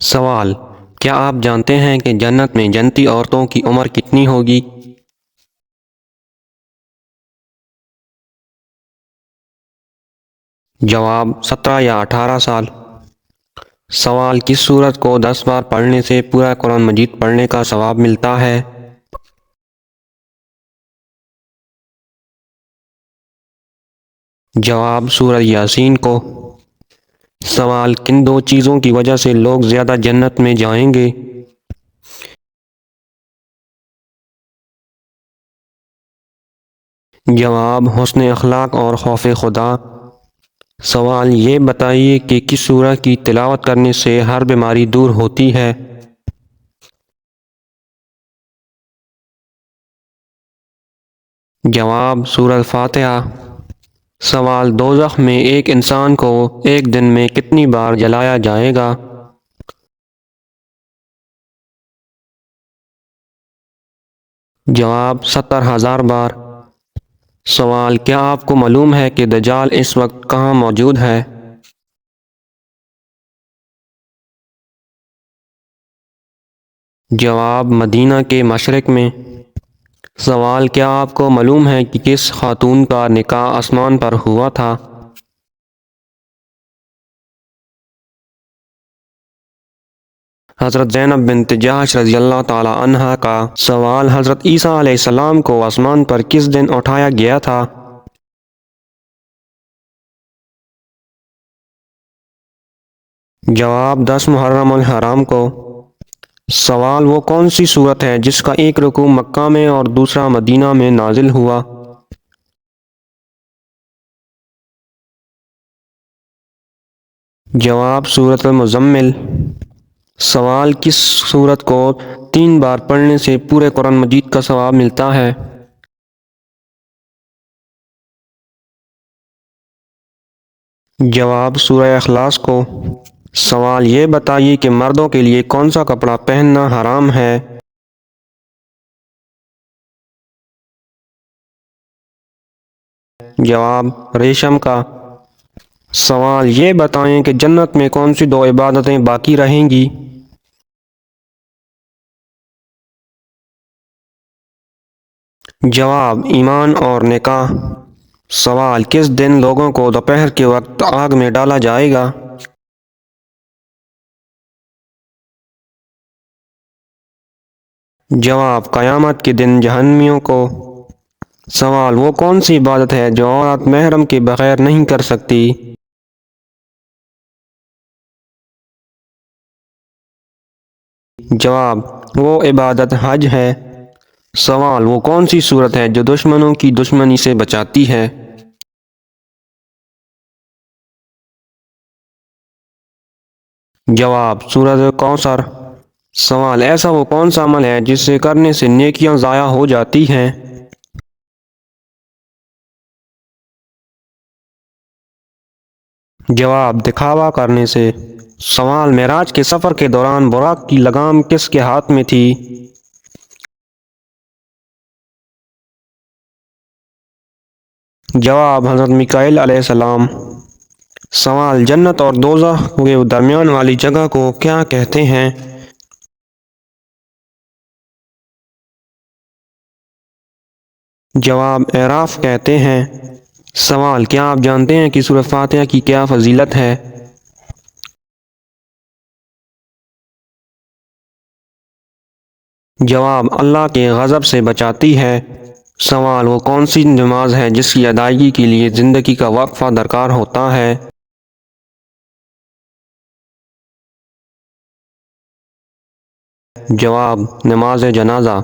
سوال: کیا آپ جانتے ہیں کہ جنت میں جنتی عورتوں کی عمر کتنی ہوگی؟ جواب: 17 یا 18 سال۔ سوال: کس سورت کو 10 بار پڑھنے سے پورا قرآن مجید پڑھنے کا ثواب ملتا ہے؟ جواب: سورہ یاسین کو۔ سوال: کن دو چیزوں کی وجہ سے لوگ زیادہ جنت میں جائیں گے؟ جواب: حسن اخلاق اور خوف خدا۔ سوال: یہ بتائیے کہ کس سورہ کی تلاوت کرنے سے ہر بیماری دور ہوتی ہے؟ جواب: سورہ فاتحہ۔ سوال: دوزخ میں ایک انسان کو ایک دن میں کتنی بار جلایا جائے گا؟ جواب: 70,000 بار۔ سوال: کیا آپ کو معلوم ہے کہ دجال اس وقت کہاں موجود ہے؟ جواب: مدینہ کے مشرق میں۔ سوال: کیا آپ کو معلوم ہے کہ کس خاتون کا نکاح آسمان پر ہوا تھا؟ حضرت زینب بنت جحش رضی اللہ تعالی عنہا کا۔ سوال: حضرت عیسیٰ علیہ السلام کو آسمان پر کس دن اٹھایا گیا تھا؟ جواب: 10 محرم الحرام کو۔ سوال: وہ کون سی سورت ہے جس کا ایک رکوع مکہ میں اور دوسرا مدینہ میں نازل ہوا؟ جواب: سورۃ المزمل۔ سوال: کس سورت کو 3 بار پڑھنے سے پورے قرآن مجید کا ثواب ملتا ہے؟ جواب: سورہ اخلاص کو۔ سوال: یہ بتائیے کہ مردوں کے لیے کون سا کپڑا پہننا حرام ہے؟ جواب: ریشم کا۔ سوال: یہ بتائیں کہ جنت میں کون سی 2 عبادتیں باقی رہیں گی؟ جواب: ایمان اور نکاح۔ سوال: کس دن لوگوں کو دوپہر کے وقت آگ میں ڈالا جائے گا؟ جواب: قیامت کے دن جہنمیوں کو۔ سوال: وہ کون سی عبادت ہے جو عورت محرم کے بغیر نہیں کر سکتی؟ جواب: وہ عبادت حج ہے۔ سوال: وہ کون سی سورت ہے جو دشمنوں کی دشمنی سے بچاتی ہے؟ جواب: سورۃ کوثر۔ سوال: ایسا وہ کون سا عمل ہے جس سے کرنے سے نیکیاں ضائع ہو جاتی ہیں؟ جواب: دکھاوا کرنے سے۔ سوال: معراج کے سفر کے دوران براق کی لگام کس کے ہاتھ میں تھی؟ جواب: حضرت میکائیل علیہ السلام۔ سوال: جنت اور دوزخ کے درمیان والی جگہ کو کیا کہتے ہیں؟ جواب: اعراف کہتے ہیں۔ سوال: کیا آپ جانتے ہیں کہ سورۃ فاتحہ کی کیا فضیلت ہے؟ جواب: اللہ کے غضب سے بچاتی ہے۔ سوال: وہ کون سی نماز ہے جس کی ادائیگی کے لیے زندگی کا وقفہ درکار ہوتا ہے؟ جواب: نماز جنازہ۔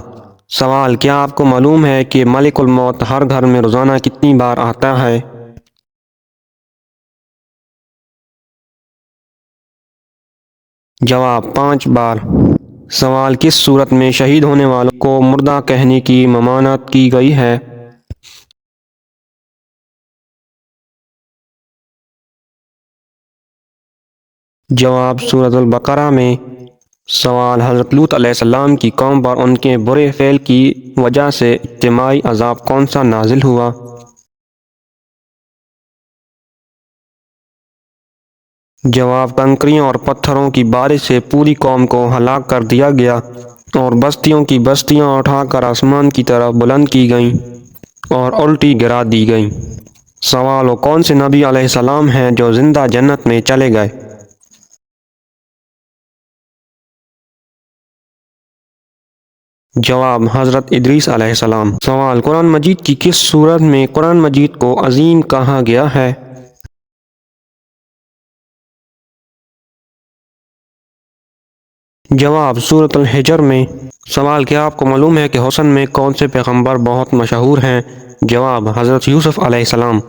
سوال: کیا آپ کو معلوم ہے کہ ملک الموت ہر گھر میں روزانہ کتنی بار آتا ہے؟ جواب: 5 بار۔ سوال: کس صورت میں شہید ہونے والوں کو مردہ کہنے کی ممانعت کی گئی ہے؟ جواب: سورۃ البقرہ میں۔ سوال: حضرت لوط علیہ السلام کی قوم پر ان کے برے فعل کی وجہ سے اجتماعی عذاب کون سا نازل ہوا؟ جواب: کنکریوں اور پتھروں کی بارش سے پوری قوم کو ہلاک کر دیا گیا اور بستیوں کی بستیاں اٹھا کر آسمان کی طرف بلند کی گئیں اور الٹی گرا دی گئیں۔ سوال: وہ کون سے نبی علیہ السلام ہیں جو زندہ جنت میں چلے گئے؟ جواب: حضرت ادریس علیہ السلام۔ سوال: قرآن مجید کی کس سورت میں قرآن مجید کو عظیم کہا گیا ہے؟ جواب: سورۃ الحجر میں۔ سوال: کیا آپ کو معلوم ہے کہ حسن میں کون سے پیغمبر بہت مشہور ہیں؟ جواب: حضرت یوسف علیہ السلام۔